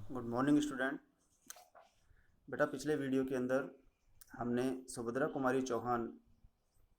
Good morning student. बेटा, पिछले video के अंदर हमने सुभद्रा कुमारी चौहान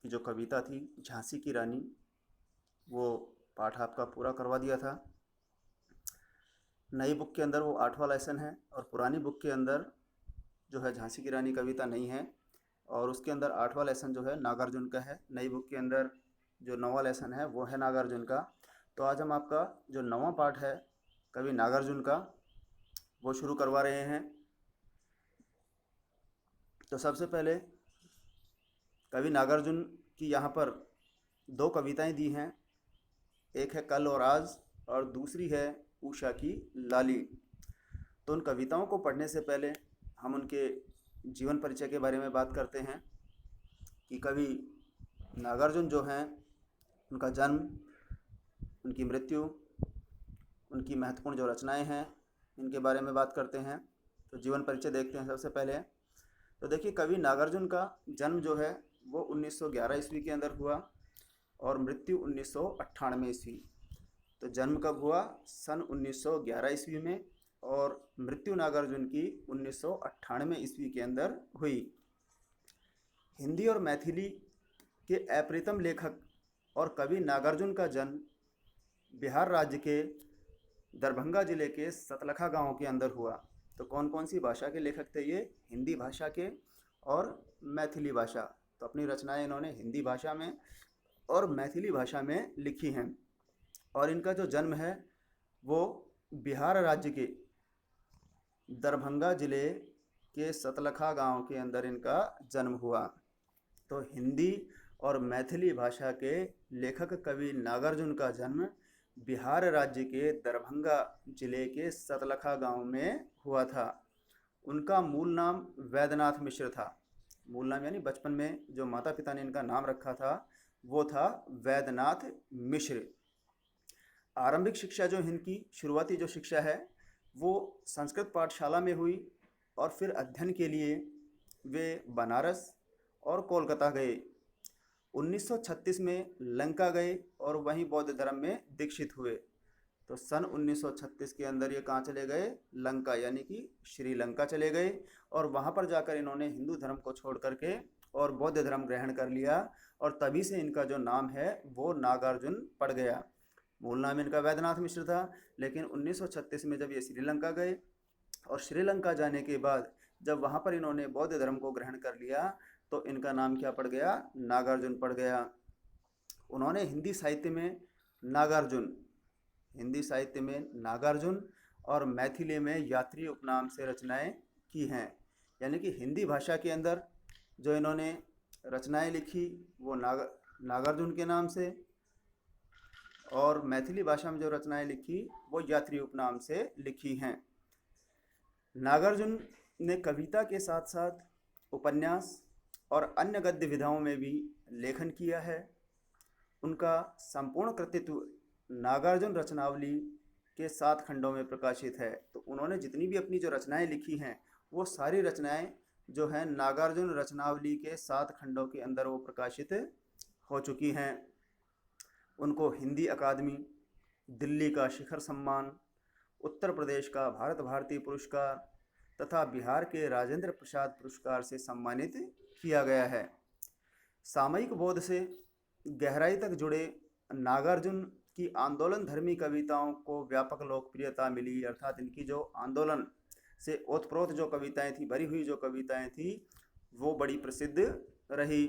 की जो कविता थी झांसी की रानी, वो पाठ आपका पूरा करवा दिया था। नई बुक के अंदर वो 8वां लेसन है और पुरानी बुक के अंदर जो है झांसी की रानी कविता नहीं है, और उसके अंदर 8वां लेसन जो है नागार्जुन का है। नई बुक के अंदर जो 9वां लेसन है वो है नागार्जुन का। तो आज हम आपका जो 9वां पाठ है कवि नागार्जुन का वो शुरू करवा रहे हैं। तो सबसे पहले कवि नागार्जुन की यहाँ पर दो कविताएं दी हैं। एक है कल और आज और दूसरी है उषा की लाली। तो उन कविताओं को पढ़ने से पहले हम उनके जीवन परिचय के बारे में बात करते हैं कि कवि नागार्जुन जो हैं, उनका जन्म, उनकी मृत्यु, उनकी महत्वपूर्ण जो रचनाएं हैं, इनके बारे में बात करते हैं। तो जीवन परिचय देखते हैं सबसे पहले। तो देखिए, कवि नागार्जुन का जन्म जो है वो 1911 ईस्वी के अंदर हुआ और मृत्यु 1998 ईस्वी। तो जन्म कब हुआ? सन 1911 ईस्वी में, और मृत्यु नागार्जुन की 1998 ईस्वी के अंदर हुई। हिंदी और मैथिली के अप्रतिम लेखक और कवि नागार्जुन का जन्म बिहार राज्य के दरभंगा जिले के सतलखा गांव के अंदर हुआ। तो कौन कौन सी भाषा के लेखक थे ये? हिंदी भाषा के और मैथिली भाषा। तो अपनी रचनाएं इन्होंने हिंदी भाषा में और मैथिली भाषा में लिखी हैं। और इनका जो जन्म है वो बिहार राज्य के दरभंगा जिले के सतलखा गांव के अंदर इनका जन्म हुआ। तो हिंदी और मैथिली भाषा के लेखक कवि नागार्जुन का जन्म बिहार राज्य के दरभंगा जिले के सतलखा गांव में हुआ था। उनका मूल नाम वैद्यनाथ मिश्र था। मूल नाम यानी बचपन में जो माता पिता ने इनका नाम रखा था वो था वैद्यनाथ मिश्र। आरंभिक शिक्षा जो इनकी शुरुआती जो शिक्षा है वो संस्कृत पाठशाला में हुई, और फिर अध्ययन के लिए वे बनारस और कोलकाता गए। 1936 में लंका गए और वहीं बौद्ध धर्म में दीक्षित हुए। तो सन 1936 के अंदर ये कहाँ चले गए? लंका, यानी कि श्रीलंका चले गए, और वहाँ पर जाकर इन्होंने हिंदू धर्म को छोड़ करके और बौद्ध धर्म ग्रहण कर लिया, और तभी से इनका जो नाम है वो नागार्जुन पड़ गया। मूल नाम इनका वैद्यनाथ मिश्र था, लेकिन 1936 में जब ये श्रीलंका गए और श्रीलंका जाने के बाद जब वहाँ पर इन्होंने बौद्ध धर्म को ग्रहण कर लिया तो इनका नाम क्या पड़ गया? नागार्जुन पड़ गया। उन्होंने हिंदी साहित्य में नागार्जुन और मैथिली में यात्री उपनाम से रचनाएं की हैं। यानी कि हिंदी भाषा के अंदर जो इन्होंने रचनाएं लिखी वो नागार्जुन के नाम से, और मैथिली भाषा में जो रचनाएं लिखी वो यात्री उपनाम से लिखी हैं। नागार्जुन ने कविता के साथ साथ उपन्यास और अन्य गद्य विधाओं में भी लेखन किया है। उनका संपूर्ण कृतित्व नागार्जुन रचनावली के 7 खंडों में प्रकाशित है। तो उन्होंने जितनी भी अपनी जो रचनाएं लिखी हैं वो सारी रचनाएं जो हैं नागार्जुन रचनावली के 7 खंडों के अंदर वो प्रकाशित हो चुकी हैं। उनको हिंदी अकादमी, दिल्ली का शिखर सम्मान, उत्तर प्रदेश का भारत भारती पुरस्कार तथा बिहार के राजेंद्र प्रसाद पुरस्कार से सम्मानित किया गया है। सामयिक बोध से गहराई तक जुड़े नागार्जुन की आंदोलन धर्मी कविताओं को व्यापक लोकप्रियता मिली, अर्थात इनकी जो आंदोलन से ओतप्रोत जो कविताएं थी, भरी हुई जो कविताएं थी, वो बड़ी प्रसिद्ध रही।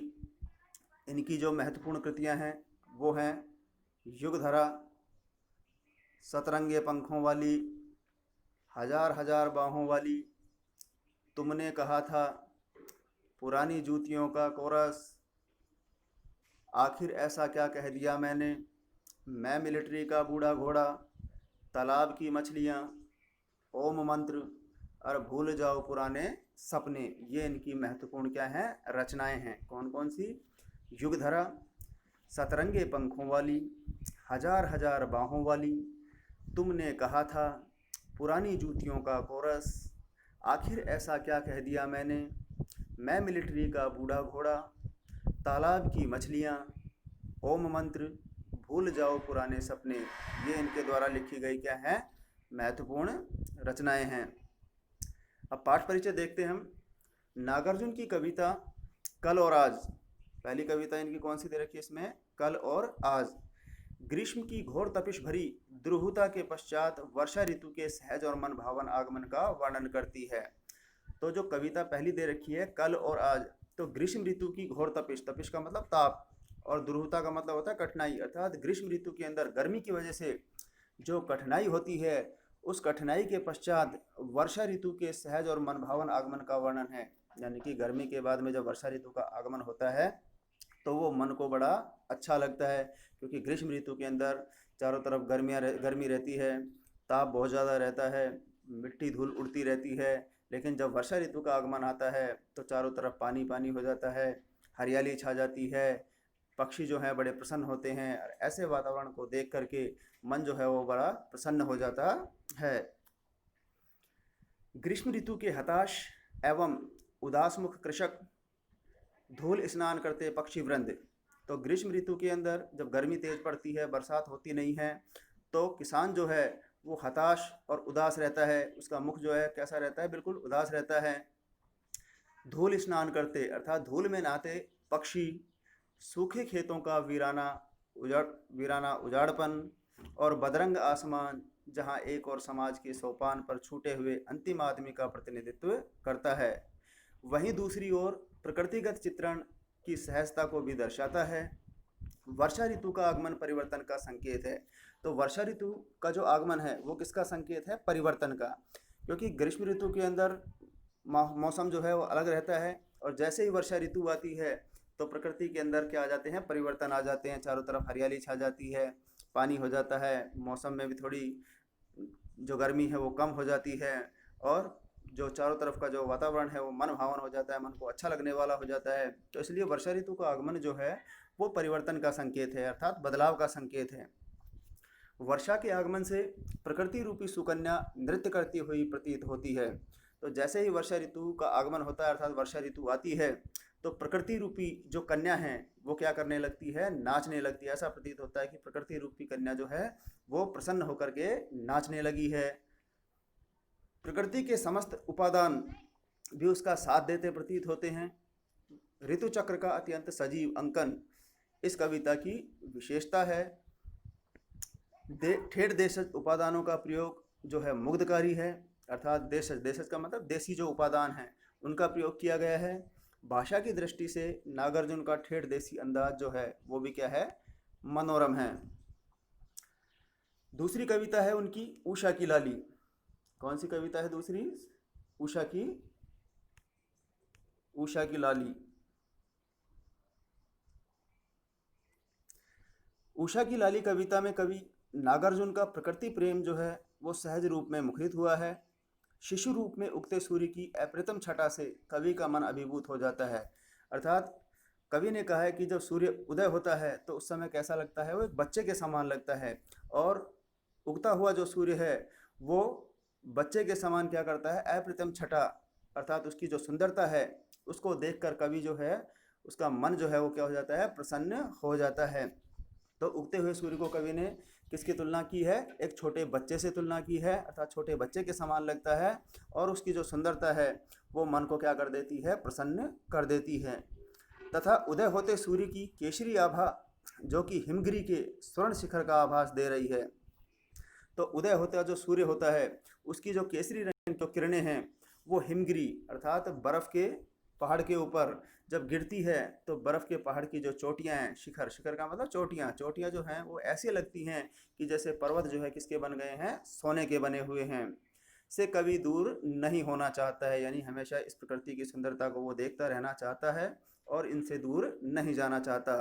इनकी जो महत्वपूर्ण कृतियां हैं वो हैं युगधरा, सतरंगे पंखों वाली, हजार हजार बाहों वाली, तुमने कहा था, पुरानी जूतियों का कोरस, आखिर ऐसा क्या कह दिया मैंने, मैं मिलिट्री का बूढ़ा घोड़ा, तालाब की मछलियाँ, ओम मंत्र और भूल जाओ पुराने सपने। ये इनकी महत्वपूर्ण क्या हैं? रचनाएं हैं। कौन कौन सी? युगधरा, सतरंगे पंखों वाली, हजार हजार बाहों वाली, तुमने कहा था, पुरानी जूतियों का कोरस, आखिर ऐसा क्या कह दिया मैंने, मैं मिलिट्री का बूढ़ा घोड़ा, तालाब की मछलियाँ, ओम मंत्र, भूल जाओ पुराने सपने। ये इनके द्वारा लिखी गई क्या है? महत्वपूर्ण रचनाएं हैं। अब पाठ परिचय देखते हैं हम। नागार्जुन की कविता कल और आज। पहली कविता इनकी कौन सी दे रखी है इसमें? कल और आज। ग्रीष्म की घोर तपिश भरी द्रुहता के पश्चात वर्षा ऋतु के सहज और मन भावन आगमन का वर्णन करती है। तो जो कविता पहली दे रखी है कल और आज, तो ग्रीष्म ऋतु की घोर तपिश, तपिश का मतलब ताप, और द्रुहता का मतलब होता है कठिनाई, अर्थात ग्रीष्म ऋतु के अंदर गर्मी की वजह से जो कठिनाई होती है, उस कठिनाई के पश्चात वर्षा ऋतु के सहज और मनभावन आगमन का वर्णन है। यानी कि गर्मी के बाद में जब वर्षा ऋतु का आगमन होता है तो वो मन को बड़ा अच्छा लगता है, क्योंकि ग्रीष्म ऋतु के अंदर चारों तरफ गर्मी रहती है, ताप बहुत ज़्यादा रहता है, मिट्टी धूल उड़ती रहती है। लेकिन जब वर्षा ऋतु का आगमन आता है तो चारों तरफ पानी पानी हो जाता है, हरियाली छा जाती है, पक्षी जो हैं बड़े प्रसन्न होते हैं, और ऐसे वातावरण को देख करके मन जो है वो बड़ा प्रसन्न हो जाता है। ग्रीष्म ऋतु के हताश एवं उदासमुख कृषक, धूल स्नान करते पक्षी वृंद। तो ग्रीष्म ऋतु के अंदर जब गर्मी तेज पड़ती है, बरसात होती नहीं है, तो किसान जो है वो हताश और उदास रहता है। उसका मुख जो है कैसा रहता है? बिल्कुल उदास रहता है। धूल स्नान करते अर्थात धूल में नहाते पक्षी, सूखे खेतों का वीराना उजाड़पन, और बदरंग आसमान जहाँ एक और समाज के सोपान पर छूटे हुए अंतिम आदमी का प्रतिनिधित्व करता है, वहीं दूसरी ओर प्रकृतिगत चित्रण की सहजता को भी दर्शाता है। वर्षा ऋतु का आगमन परिवर्तन का संकेत है। तो वर्षा ऋतु का जो आगमन है वो किसका संकेत है? परिवर्तन का, क्योंकि ग्रीष्म ऋतु के अंदर मौसम जो है वो अलग रहता है, और जैसे ही वर्षा ऋतु आती है तो प्रकृति के अंदर क्या आ जाते हैं? परिवर्तन आ जाते हैं। चारों तरफ हरियाली छा जाती है, पानी हो जाता है, मौसम में भी थोड़ी जो गर्मी है वो कम हो जाती है, और जो चारों तरफ का जो वातावरण है वो मन भावन हो जाता है, मन को अच्छा लगने वाला हो जाता है। तो इसलिए वर्षा ऋतु का आगमन जो है वो परिवर्तन का संकेत है, अर्थात बदलाव का संकेत है। वर्षा के आगमन से प्रकृति रूपी सुकन्या नृत्य करती हुई प्रतीत होती है। तो जैसे ही वर्षा ऋतु का आगमन होता है, अर्थात वर्षा ऋतु आती है, तो प्रकृति रूपी जो कन्या है वो क्या करने लगती है? नाचने लगती है। ऐसा प्रतीत होता है कि प्रकृति रूपी कन्या जो है वो प्रसन्न होकर के नाचने लगी है। प्रकृति के समस्त उपादान भी उसका साथ देते प्रतीत होते हैं। ऋतु चक्र का अत्यंत सजीव अंकन इस कविता की विशेषता है। ठेठ देशज उपादानों का प्रयोग जो है मुग्धकारी है, अर्थात देशज, देशज का मतलब देसी जो उपादान हैं उनका प्रयोग किया गया है। भाषा की दृष्टि से नागार्जुन का ठेठ देसी अंदाज जो है वो भी क्या है? मनोरम है। दूसरी कविता है उनकी उषा की लाली। कौन सी कविता है दूसरी? उषा की लाली। उषा की लाली कविता में कवि नागार्जुन का प्रकृति प्रेम जो है वो सहज रूप में मुखरित हुआ है। शिशु रूप में उगते सूर्य की अप्रतिम छटा से कवि का मन अभिभूत हो जाता है। अर्थात कवि ने कहा है कि जब सूर्य उदय होता है तो उस समय कैसा लगता है? वो एक बच्चे के समान लगता है, और उगता हुआ जो सूर्य है वो बच्चे के समान क्या करता है? अप्रतिम छटा, अर्थात उसकी जो सुंदरता है उसको देखकर कवि जो है उसका मन जो है वो क्या हो जाता है? प्रसन्न हो जाता है। तो उगते हुए सूर्य को कवि ने किसकी तुलना की है? एक छोटे बच्चे से तुलना की है, अर्थात छोटे बच्चे के समान लगता है, और उसकी जो सुंदरता है वो मन को क्या कर देती है? प्रसन्न कर देती है। तथा उदय होते सूर्य की केसरी आभा जो कि हिमगिरी के स्वर्ण शिखर का आभास दे रही है। तो उदय होता जो सूर्य होता है उसकी जो केसरी रंग की किरणें हैं वो हिमगिरी अर्थात बर्फ़ के पहाड़ के ऊपर जब गिरती है तो बर्फ़ के पहाड़ की जो चोटियां हैं, शिखर, शिखर का मतलब चोटियां, चोटियां जो हैं वो ऐसी लगती हैं कि जैसे पर्वत जो है किसके बन गए हैं? सोने के बने हुए हैं। से कभी दूर नहीं होना चाहता है, यानी हमेशा इस प्रकृति की सुंदरता को वो देखता रहना चाहता है और इनसे दूर नहीं जाना चाहता।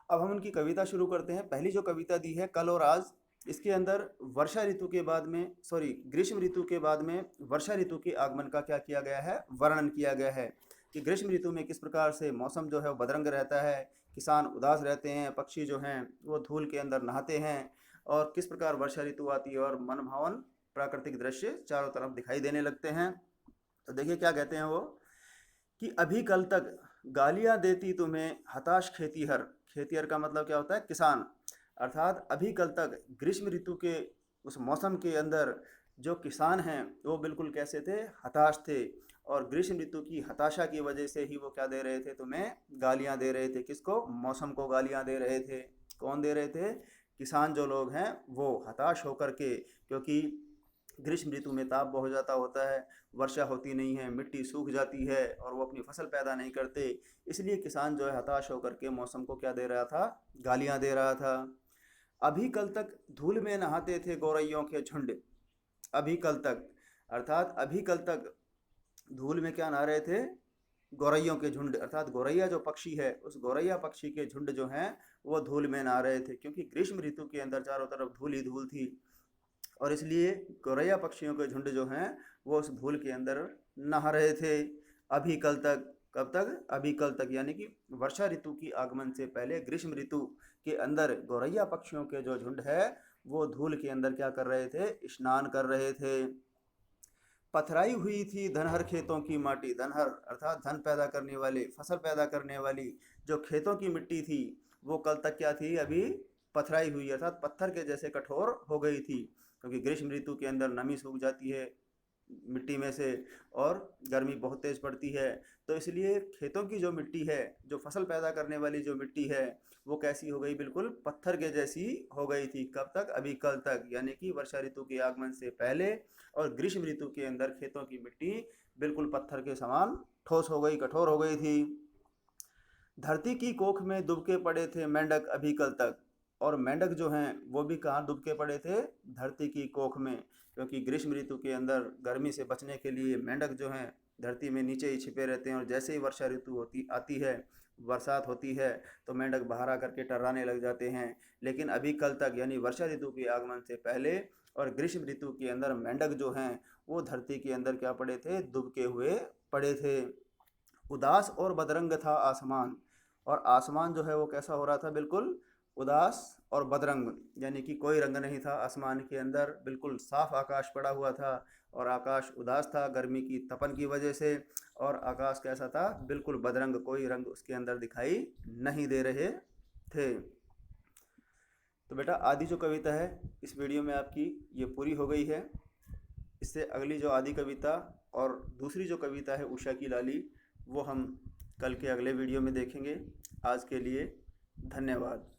अब हम उनकी कविता शुरू करते हैं। पहली जो कविता दी है कल और आज, इसके अंदर वर्षा ऋतु के बाद में ग्रीष्म ऋतु के बाद में वर्षा ऋतु के आगमन का क्या किया गया है? वर्णन किया गया है कि ग्रीष्म ऋतु में किस प्रकार से मौसम जो है वो बदरंग रहता है, किसान उदास रहते हैं, पक्षी जो हैं वो धूल के अंदर नहाते हैं, और किस प्रकार वर्षा ऋतु आती है और मनभावन प्राकृतिक दृश्य चारों तरफ दिखाई देने लगते हैं। तो देखिए क्या कहते हैं वो कि अभी कल तक गालियाँ देती तुम्हें हताश खेतीहर। खेतीहर का मतलब क्या होता है? किसान। अर्थात अभी कल तक ग्रीष्म ऋतु के उस मौसम के अंदर जो किसान हैं वो बिल्कुल कैसे थे, हताश थे। और ग्रीष्म ऋतु की हताशा की वजह से ही वो क्या दे रहे थे तुम्हें, गालियां दे रहे थे। किसको, मौसम को गालियां दे रहे थे। कौन दे रहे थे, किसान जो लोग हैं वो हताश होकर के, क्योंकि ग्रीष्म ऋतु में ताप बहुत ज़्यादा होता है, वर्षा होती नहीं है, मिट्टी सूख जाती है और वो अपनी फसल पैदा नहीं करते। इसलिए किसान जो है हताश होकर के मौसम को क्या दे रहा था, गालियां दे रहा था। अभी कल तक धूल में नहाते थे गौरैयों के झुंड। अभी कल तक, अर्थात अभी कल तक धूल में क्या नहा रहे थे, गौरैयों के झुंड। अर्थात गौरैया जो पक्षी है, उस गौरैया पक्षी के झुंड जो हैं वो धूल में नहा रहे थे, क्योंकि ग्रीष्म ऋतु के अंदर चारों तरफ धूल ही धूल थी। और इसलिए गौरैया पक्षियों के झुंड जो हैं वो उस धूल के अंदर नहा रहे थे। अभी कल तक, कब तक, अभी कल तक, यानी कि वर्षा ऋतु की आगमन से पहले ग्रीष्म ऋतु के अंदर गौरैया पक्षियों के जो झुंड है वो धूल के अंदर क्या कर रहे थे, स्नान कर रहे थे। पथराई हुई थी धनहर खेतों की माटी। धनहर अर्थात धन पैदा करने वाले, फसल पैदा करने वाली जो खेतों की मिट्टी थी वो कल तक क्या थी, अभी पथराई हुई, अर्थात पत्थर के जैसे कठोर हो गई थी, क्योंकि ग्रीष्म ऋतु के अंदर नमी सूख जाती है मिट्टी में से और गर्मी बहुत तेज़ पड़ती है। तो इसलिए खेतों की जो मिट्टी है, जो फसल पैदा करने वाली जो मिट्टी है, वो कैसी हो गई, बिल्कुल पत्थर के जैसी हो गई थी। कब तक, अभी कल तक, यानी कि वर्षा ऋतु के आगमन से पहले। और ग्रीष्म ऋतु के अंदर खेतों की मिट्टी बिल्कुल पत्थर के समान ठोस हो गई, कठोर हो गई थी। धरती की कोख में दुबके पड़े थे मेंढक अभी कल तक। और मेंढक जो हैं वो भी कहाँ दुबके पड़े थे, धरती की कोख में, क्योंकि ग्रीष्म ऋतु के अंदर गर्मी से बचने के लिए मेंढक जो हैं धरती में नीचे ही छिपे रहते हैं। और जैसे ही वर्षा ऋतु होती आती है, बरसात होती है, तो मेंढक बाहर आकर के टर्राने लग जाते हैं। लेकिन अभी कल तक, यानी वर्षा ऋतु के आगमन से पहले और ग्रीष्म ऋतु के अंदर मेंढक जो हैं वो धरती के अंदर क्या पड़े थे, दुबके हुए पड़े थे। उदास और बदरंग था आसमान। और आसमान जो है वो कैसा हो रहा था, बिल्कुल उदास और बदरंग, यानी कि कोई रंग नहीं था आसमान के अंदर, बिल्कुल साफ आकाश पड़ा हुआ था। और आकाश उदास था गर्मी की तपन की वजह से। और आकाश कैसा था, बिल्कुल बदरंग, कोई रंग उसके अंदर दिखाई नहीं दे रहे थे। तो बेटा आदि जो कविता है इस वीडियो में आपकी ये पूरी हो गई है। इससे अगली जो आदि कविता और दूसरी जो कविता है उषा की लाली, वो हम कल के अगले वीडियो में देखेंगे। आज के लिए धन्यवाद।